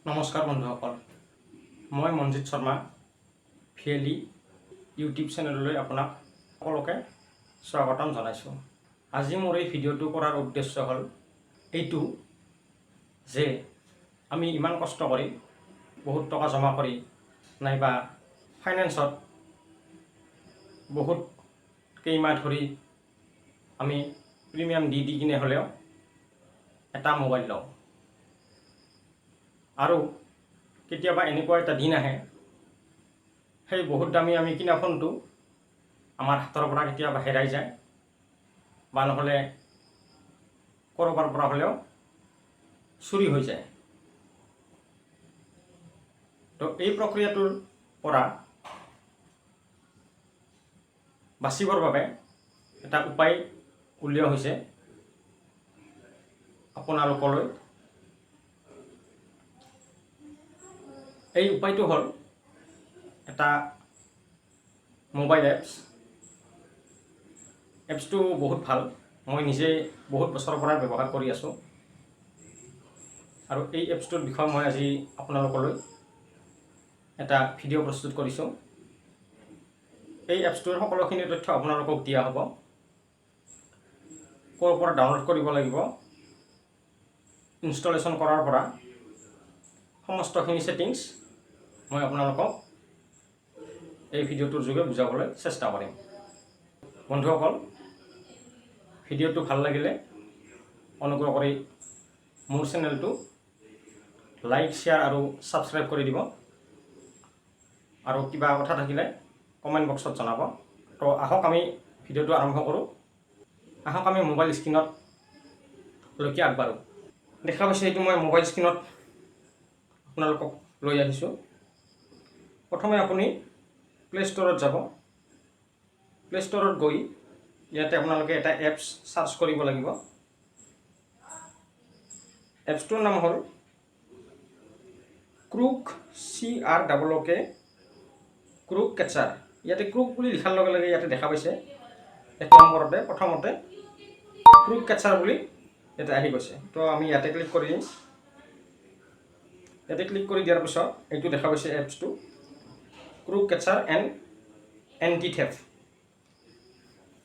নমস্কাৰ বন্ধুসকল, মই মনজিত শৰ্মা ভিএলি ইউটিউব চেনেললৈ আপোনাক সকলোকে স্বাগতম জনাইছোঁ। আজি মোৰ এই ভিডিঅ'টো কৰাৰ উদ্দেশ্য হ'ল এইটো যে আমি ইমান কষ্ট কৰি বহুত টকা জমা কৰি নাইবা ফাইনেন্সত বহুত কেইমাহ ধৰি আমি প্ৰিমিয়াম দি কিনে হ'লেও এটা মোবাইল লওঁ আৰু কেতিয়াবা এনেকুৱা এটা দিন আহে সেই বহুত দামী আমি কিনা ফোনটো আমাৰ হাতৰ পৰা কেতিয়াবা হেৰাই যায় বা নহ'লে ক'ৰবাৰ পৰা হ'লেও চুৰি হৈ যায়। তো এই প্ৰক্ৰিয়াটোৰ পৰা বাচিবৰ বাবে এটা উপায় উলিওৱা হৈছে আপোনালোকলৈ। এই উপায়টো হ'ল এটা মোবাইল এপছটো বহুত ভাল। মই নিজে বহুত বছৰৰ পৰা ব্যৱহাৰ কৰি আছোঁ আৰু এই এপছটোৰ বিষয়ে মই আজি আপোনালোকলৈ এটা ভিডিঅ' প্ৰস্তুত কৰিছোঁ। এই এপছটোৰ সকলোখিনি তথ্য আপোনালোকক দিয়া হ'ব। ক'ৰ পৰা ডাউনলোড কৰিব লাগিব, ইনষ্টলেশ্যন কৰাৰ পৰা সমস্তখিনি ছেটিংছ মই আপোনালোকক এই ভিডিঅ'টোৰ যোগে বুজাবলৈ চেষ্টা কৰিম। বন্ধুসকল, ভিডিঅ'টো ভাল লাগিলে অনুগ্ৰহ কৰি মোৰ চেনেলটো লাইক, শ্বেয়াৰ আৰু ছাবস্ক্ৰাইব কৰি দিব আৰু কিবা কথা থাকিলে কমেণ্ট বক্সত জনাব। তো আহক আমি ভিডিঅ'টো আৰম্ভ কৰোঁ। আহক আমি মোবাইল স্ক্ৰীনতলৈকে আগবাঢ়োঁ। দেখা পাইছে এইটো মই মোবাইল স্ক্ৰীনত আপোনালোকক লৈ আহিছোঁ। প্ৰথমে আপুনি প্লে ষ্ট'ৰত যাব। প্লে ষ্ট'ৰত গৈ ইয়াতে আপোনালোকে এটা এপছ চাৰ্চ কৰিব লাগিব। এপছটোৰ নাম হ'ল ক্ৰুক CROOK ক্ৰুক কেচাৰ। ইয়াতে ক্ৰুক বুলি লিখাৰ লগে লগে ইয়াতে দেখা পাইছে এক নম্বৰতে প্ৰথমতে ক্ৰুক কেচাৰ বুলি ইয়াতে আহি গৈছে। তো আমি ইয়াতে ক্লিক কৰি দিম। ইয়াতে ক্লিক কৰি দিয়াৰ পিছত এইটো দেখা পাইছে এপছটো ক্ৰুক কেচাৰ এণ্ড এণ্টি থেফ।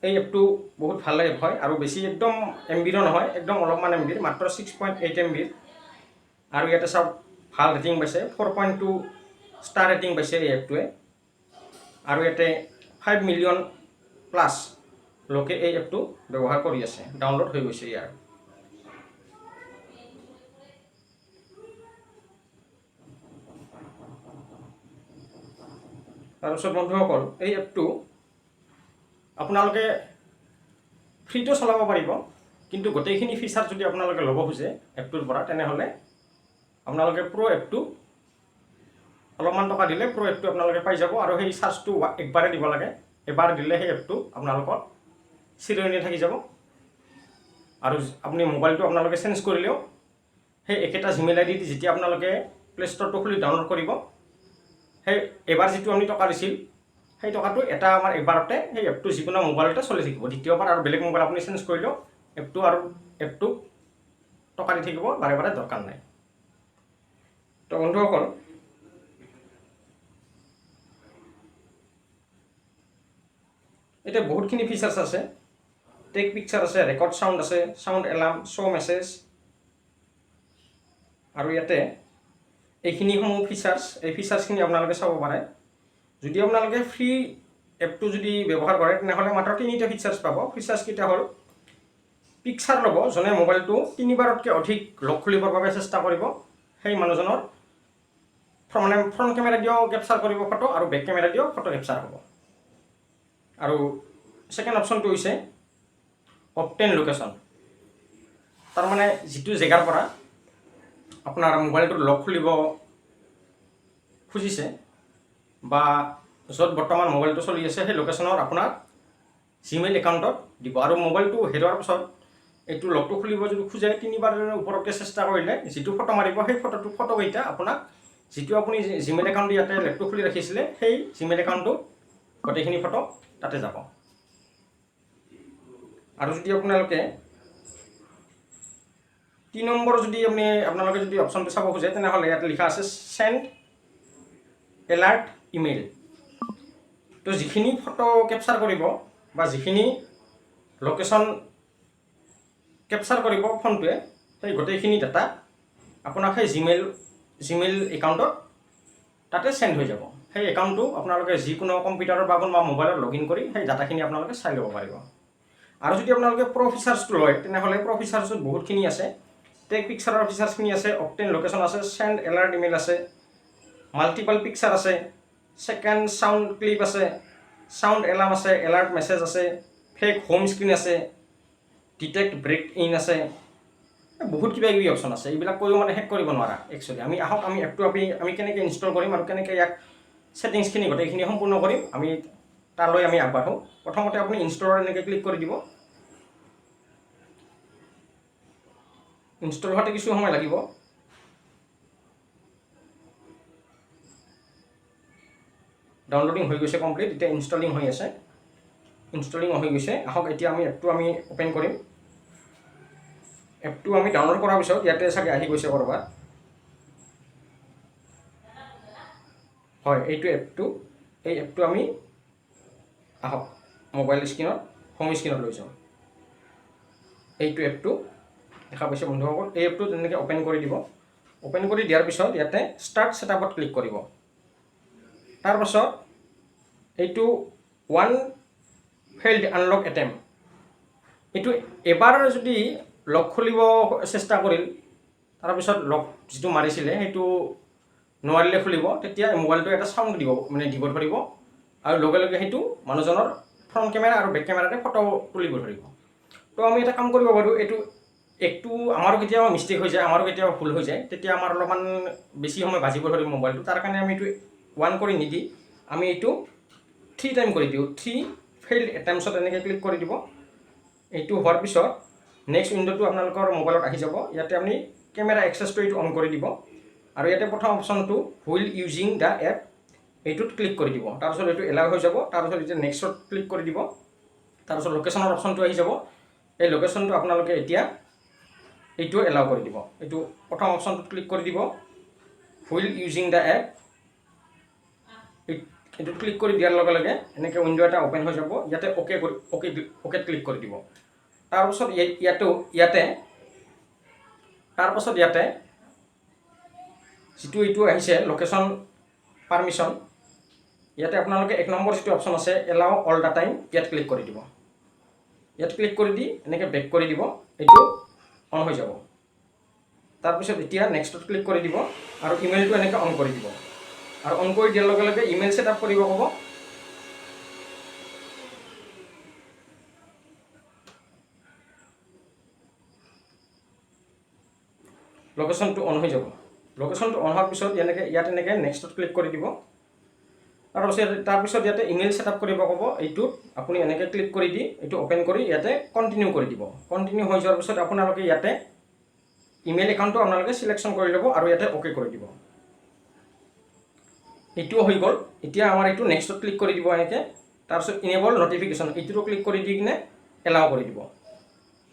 এই এপটো বহুত ভাল এপ হয় আৰু বেছি একদম MBৰো নহয়, একদম অলপমান MBৰ, মাত্ৰ 6.8 MBৰ। আৰু ইয়াতে চাওক ভাল ৰেটিং পাইছে, 4.2 ষ্টাৰ ৰেটিং পাইছে এই এপটোৱে। আৰু ইয়াতে 5 মিলিয়ন প্লাছ লোকে এই এপটো ব্যৱহাৰ কৰি আছে, ডাউনলোড হৈ গৈছে ইয়াৰ। তাৰপিছত বন্ধুসকল, এই এপটো আপোনালোকে ফ্ৰীটো চলাব পাৰিব, কিন্তু গোটেইখিনি ফিচাৰ যদি আপোনালোকে ল'ব খোজে এপটোৰ পৰা, তেনেহ'লে আপোনালোকে প্ৰ' এপটো অলপমান টকা দিলে প্ৰ' এপটো আপোনালোকে পাই যাব। আৰু সেই চাৰ্জটো একবাৰে দিব লাগে। এবাৰ দিলে সেই এপটো আপোনালোকৰ চিৰদিনে থাকি যাব। আৰু আপুনি মোবাইলটো আপোনালোকে চেঞ্জ কৰিলেও সেই একেটা জিমেইল ID দি যেতিয়া আপোনালোকে প্লে ষ্ট'ৰটো খুলি ডাউনলোড কৰিব, সেই এবাৰ যিটো আমি টকা দিছিল সেই টকাটো এটা আমাৰ এবাৰতে সেই এপটো যিকোনো মোবাইলতে চলি থাকিব। দ্বিতীয়বাৰ আৰু বেলেগ মোবাইল আপুনি চেঞ্জ কৰিলেও এপটোক টকা দি থাকিব বাৰে বাৰে দৰকাৰ নাই। তো বন্ধুসকল, এতিয়া বহুতখিনি ফিচাৰ্ছ আছে। টেক পিকচাৰ আছে, ৰেকৰ্ড চাউণ্ড আছে, চাউণ্ড এলাৰ্ম, শ্ব' মেছেজ, আৰু ইয়াতে এইখিনিসমূহ ফিচাৰ্ছ, এই ফিচাৰ্ছখিনি আপোনালোকে চাব পাৰে। যদি আপোনালোকে ফ্ৰী এপটো যদি ব্যৱহাৰ কৰে তেনেহ'লে মাত্ৰ 3টা ফিচাৰ্ছ পাব। ফিচাৰ্ছকেইটা হ'ল পিকচাৰ ল'ব, যোনে মোবাইলটো 3বাৰতকৈ অধিক লক খুলিবৰ বাবে চেষ্টা কৰিব সেই মানুহজনৰ মানে ফ্ৰণ্ট কেমেৰা দিও কেপচাৰ কৰিব ফটো আৰু বেক কেমেৰা দিও ফটো কেপচাৰ হ'ব। আৰু ছেকেণ্ড অপশ্যনটো হৈছে অপটেন লোকেশ্যন। তাৰমানে যিটো জেগাৰ পৰা আপোনাৰ মোবাইলটোৰ লক খুলিব খুজিছে বা য'ত বৰ্তমান মোবাইলটো চলি আছে সেই লোকেশ্যনৰ আপোনাৰ জিমেইল একাউণ্টত দিব। আৰু মোবাইলটো হেৰুৱাৰ পিছত এইটো লকটো খুলিব যদি খোজে 3বাৰৰ ওপৰতকৈ চেষ্টা কৰিলে যিটো ফটো মাৰিব সেই ফটোকেইটা আপোনাক যিটো আপুনি জিমেইল একাউণ্ট ইয়াতে লেপটপ খুলি ৰাখিছিলে সেই জিমেইল একাউণ্টটো গোটেইখিনি ফটো তাতে যাব। আৰু যদি আপোনালোকে 3 নম্বৰ যদি আপোনালোকে যদি অপশ্যনটো চাব খোজে তেনেহ'লে ইয়াত লিখা আছে সেন্ড এলাৰ্ট ইমেইল। তো যিখিনি ফটো কেপচাৰ কৰিব বা যিখিনি লোকেশ্যন কেপচাৰ কৰিব ফোনটোৱে সেই গোটেইখিনি ডাটা আপোনাক সেই জিমেইল একাউণ্টত তাতে সেন্ড হৈ যাব। সেই একাউণ্টটো আপোনালোকে যিকোনো কম্পিউটাৰৰ বা কোনোবা মোবাইলত লগ ইন কৰি সেই ডাটাখিনি আপোনালোকে চাই ল'ব পাৰিব। আৰু যদি আপোনালোকে প্ৰ' ফিচাৰ্ছটো লয় তেনেহ'লে প্ৰ' ফিচাৰ্ছত বহুতখিনি আছে। টেক পিকচাৰৰ ফিচাৰ্ছখিনি আছে, অপটেন লোকেশ্যন আছে, সেন্ড এলাৰ্ট ইমেইল আছে, মাল্টিপল পিকচাৰ আছে, ছেকেণ্ড চাউণ্ড ক্লিপ আছে, চাউণ্ড এলাৰ্ম আছে, এলাৰ্ট মেছেজ আছে, ফেক হোম স্ক্ৰীণ আছে, ডিটেক্ট ব্ৰেক ইন আছে, বহুত কিবা কিবি অপশ্যন আছে। এইবিলাক কৈও শেষ কৰিব নোৱাৰা একচুৱেলি। আমি এপটো আমি কেনেকৈ ইনষ্টল কৰিম আৰু কেনেকৈ ইয়াক ছেটিংছখিনি গোটেইখিনি সম্পূৰ্ণ কৰিম আমি তালৈ আগবাঢ়োঁ। প্ৰথমতে আপুনি ইনষ্টলৰ এনেকৈ ক্লিক কৰি দিব। ইনষ্টল হোৱাতে কিছু সময় লাগিব। ডাউনলোডিং হৈ গৈছে কমপ্লিট, এতিয়া ইনষ্টলিং হৈ আছে। ইনষ্টলিং হৈ গৈছে। আহক এতিয়া এপটো অ'পেন কৰিম। এপটো আমি ডাউনলোড কৰাৰ পিছত ইয়াতে চাগে আহি গৈছে ক'ৰবাত। হয়, এইটো এপটো। এই এপটো আমি আহক মোবাইল স্ক্ৰীনত হোম স্ক্ৰীনত লৈ যাওঁ। এইটো এপটো দেখা পাইছে বন্ধুসকল। এই এপটো তেনেকৈ অ'পেন কৰি দিব। অ'পেন কৰি দিয়াৰ পিছত ইয়াতে ষ্টাৰ্ট ছেটআপত ক্লিক কৰিব। তাৰপাছত এইটো ওৱান ফেইল্ড আনলক এটেম্প, এইটো এবাৰ যদি লক খুলিব চেষ্টা কৰিল তাৰপিছত লক যিটো মাৰিছিলে সেইটো নোৱাৰিলে খুলিব, তেতিয়া মোবাইলটো এটা চাউণ্ড দিব ধৰিব আৰু লগে লগে সেইটো মানুহজনৰ ফ্ৰণ্ট কেমেৰা আৰু বেক কেমেৰাতে ফটো তুলিব ধৰিব। তো আমি এটা কাম কৰিব পাৰোঁ, এইটো আমাৰো কেতিয়াবা মিষ্টেক হৈ যায়, আমাৰো কেতিয়াবা ভুল হৈ যায়, তেতিয়া আমাৰ অলপমান বেছি সময় বাজিব ধৰিব মোবাইলটো। তাৰ কাৰণে আমি এইটো 1 কৰি নিদি আমি এইটো 3 টাইম কৰি দিওঁ। 3 ফেইল্ড এটেম্পছত এনেকৈ ক্লিক কৰি দিব। এইটো হোৱাৰ পিছত নেক্সট উইণ্ড'টো আপোনালোকৰ মোবাইলত আহি যাব। ইয়াতে আপুনি কেমেৰা এক্সেছটো এইটো অন কৰি দিব আৰু ইয়াতে প্ৰথম অপশ্যনটো হুইল ইউজিং দ্য এপ এইটোত ক্লিক কৰি দিব। তাৰপিছত এইটো এলাউ হৈ যাব। তাৰপিছত এতিয়া নেক্সটত ক্লিক কৰি দিব। তাৰপিছত লোকেশ্যনৰ অপশ্যনটো আহি যাব। এই লোকেশ্যনটো আপোনালোকে এতিয়া এইটো এলাউ কৰি দিব। এইটো প্ৰথম অপশ্যনটোত ক্লিক কৰি দিব, হুইল ইউজিং দ্য এপ। এইটোত ক্লিক কৰি দিয়াৰ লগে লগে এনেকৈ উইণ্ড' এটা অ'পেন হৈ যাব। ইয়াতে অ'কেত ক্লিক কৰি দিব। তাৰপাছত ইয়াতে যিটো এইটো আহিছে লোকেশ্যন পাৰ্মিশ্যন, ইয়াতে আপোনালোকে 1 নম্বৰ যিটো অপশ্যন আছে এলাউ অল দ্য টাইম, ইয়াত ক্লিক কৰি দিব। ইয়াত ক্লিক কৰি দি এনেকৈ বেক কৰি দিব, এইটো অন হৈ যাব। তাৰপিছত এতিয়া নেক্সটত ক্লিক কৰি দিব আৰু ইমেইলটো এনেকৈ অন কৰি দিব। আৰু অন কৰি দিয়াৰ লগে লগে ইমেইল ছেটআপ কৰিব ক'ব। লোকেশ্যনটো অন হৈ যাব। লোকেশ্যনটো অন হোৱাৰ পিছত ইয়াত এনেকৈ নেক্সটত ক্লিক কৰি দিব। তাৰপিছত ইয়াতে ইমেইল ছেটআপ কৰিব ক'ব। এইটোত আপুনি এনেকৈ ক্লিক কৰি দি এইটো অ'পেন কৰি ইয়াতে কণ্টিনিউ কৰি দিব। কণ্টিনিউ হৈ যোৱাৰ পিছত আপোনালোকে ইয়াতে ইমেইল একাউণ্টটো আপোনালোকে চিলেকশ্যন কৰি ল'ব আৰু ইয়াতে অ'কে কৰি দিব। এইটোও হৈ গ'ল। এতিয়া আমাৰ এইটো নেক্সটত ক্লিক কৰি দিব এনেকৈ। তাৰপিছত ইনেবল নটিফিকেশ্যন এইটোতো ক্লিক কৰি দি কিনে এলাউ কৰি দিব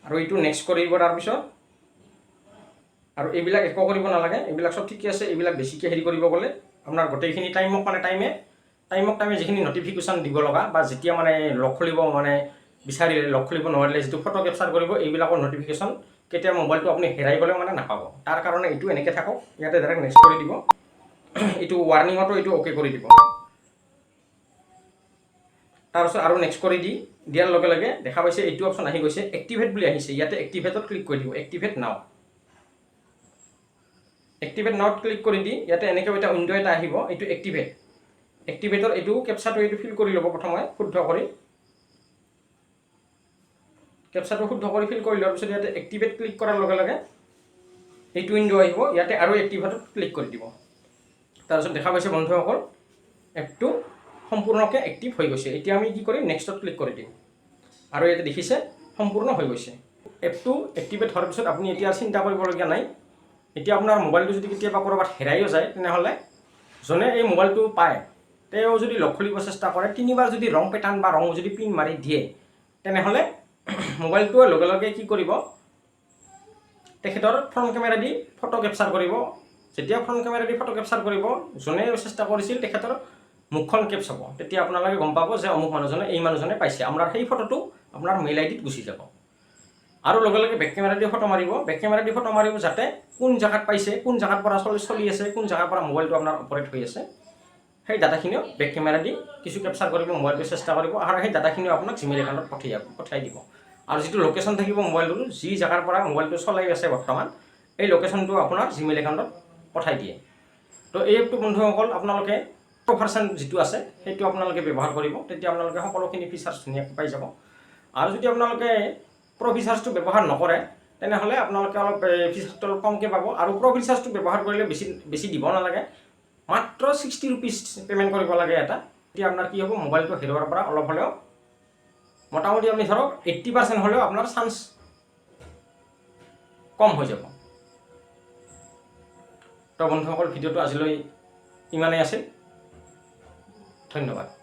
আৰু এইটো নেক্সট কৰি দিব। তাৰপিছত আৰু এইবিলাক একো কৰিব নালাগে, এইবিলাক চব ঠিকে আছে। এইবিলাক বেছিকৈ হেৰি কৰিব গ'লে আপোনাৰ গোটেইখিনি টাইমক যিখিনি নটিফিকেশ্যন দিব লগা বা যেতিয়া লক খুলিব বিচাৰিলে লক খুলিব নোৱাৰিলে যিটো ফটো কেপচাৰ কৰিব, এইবিলাকৰ নটিফিকেশ্যন কেতিয়া মোবাইলটো আপুনি হেৰাই গ'লেও নাপাব। তাৰ কাৰণে এইটো এনেকৈ থাকক। ইয়াতে ডাইৰেক্ট নেক্সট কৰি দিব। এইটো ৱাৰ্ণিঙতো এইটো অ'কে কৰি দিব। তাৰপিছত আৰু নেক্সট কৰি দিয়াৰ লগে লগে দেখা পাইছে এইটো অপশ্যন আহি গৈছে, এক্টিভেট বুলি আহিছে। ইয়াতে এক্টিভেটত ক্লিক কৰি দিব, এক্টিভেট নাও। এক্টিভেট নাওত ক্লিক কৰি দি ইয়াতে এনেকৈ এটা উইণ্ড' এটা আহিব, এইটো এক্টিভেটৰ এইটো কেপচাটো এইটো ফিল কৰি ল'ব প্ৰথমে শুদ্ধ কৰি। কেপচাটো শুদ্ধ কৰি ফিল কৰি লোৱাৰ পিছত ইয়াতে এক্টিভেট ক্লিক কৰাৰ লগে লগে এইটো উইণ্ড' আহিব। ইয়াতে আৰু এক্টিভেটত ক্লিক কৰি দিব। তাৰপিছত দেখা পাইছে বন্ধুসকল এপটো সম্পূৰ্ণকৈ এক্টিভ হৈ গৈছে। এতিয়া আমি কি কৰিম, নেক্সটত ক্লিক কৰি দিম আৰু ইয়াতে দেখিছে সম্পূৰ্ণ হৈ গৈছে। এপটো এক্টিভেট হোৱাৰ পিছত আপুনি এতিয়া চিন্তা কৰিবলগীয়া নাই। এতিয়া আপোনাৰ মোবাইলটো যদি কেতিয়াবা ক'ৰবাত হেৰাইও যায় তেনেহ'লে যোনে এই মোবাইলটো পায় তেওঁ যদি লক খুলিব চেষ্টা কৰে, 3বাৰ যদি ৰং পেটাৰ্ণ বা ৰং যদি পিন মাৰি দিয়ে তেনেহ'লে মোবাইলটোৱে লগে লগে কি কৰিব, তেখেতৰ ফ্ৰণ্ট কেমেৰা দি ফটো কেপচাৰ কৰিব। যেতিয়া ফ্ৰণ্ট কেমেৰা দি ফটো কেপচাৰ কৰিব, যোনে চেষ্টা কৰিছিল তেখেতৰ মুখখন কেপচ হ'ব। তেতিয়া আপোনালোকে গম পাব যে অমুক মানুহজনে এই মানুহজনে পাইছে। আপোনাৰ সেই ফটোটো আপোনাৰ মেইল আইডিত গুচি যাব। আৰু লগে লগে বেক কেমেৰা দি ফটো মাৰিব। বেক কেমেৰা দি ফটো মাৰিব যাতে কোন জেগাত পাইছে, কোন জেগাৰ পৰা চলি আছে, কোন জেগাৰ পৰা মোবাইলটো আপোনাৰ অপাৰেট হৈ আছে, সেই ডাটাখিনিও বেক কেমেৰা দি কিছু কেপচাৰ কৰিব, মোবাইলটো চেষ্টা কৰিব আৰু সেই ডাটাখিনিও আপোনাক জিমেইল একাউণ্টত পঠাই দিব। আৰু যিটো লোকেশ্যন থাকিব মোবাইলটোৰ, যি জেগাৰ পৰা মোবাইলটো চলাই আছে বৰ্তমান, এই লোকেশ্যনটো আপোনাৰ জিমেইল একাউণ্টত পঠাই দিয়ে। তো এই এপটো বন্ধুসকল আপোনালোকে প্ৰ' ভাৰ্চন যিটো আছে সেইটো আপোনালোকে ব্যৱহাৰ কৰিব। তেতিয়া আপোনালোকে সকলোখিনি ফিচাৰ্ছ ধুনীয়াকৈ পাই যাব। আৰু যদি আপোনালোকে প্ৰ' ফিচাৰ্ছটো ব্যৱহাৰ নকৰে, তেনেহ'লে আপোনালোকে অলপ ফিচাৰ্ছটো অলপ কমকৈ পাব। আৰু প্ৰ' ফিচাৰ্ছটো ব্যৱহাৰ কৰিলে বেছি দিব নালাগে, মাত্ৰ 60 ৰুপিজ পে'মেণ্ট কৰিব লাগে এটা। তেতিয়া আপোনাৰ কি হ'ব, মোবাইলটো হেৰুৱাৰ পৰা অলপ হ'লেও মোটামুটি আপুনি ধৰক 80% হ'লেও আপোনাৰ চান্স কম হৈ যাব। তো বন্ধুসকল, ভিডিঅ'টো আজিলৈ ইমানেই আছিল। ধন্যবাদ।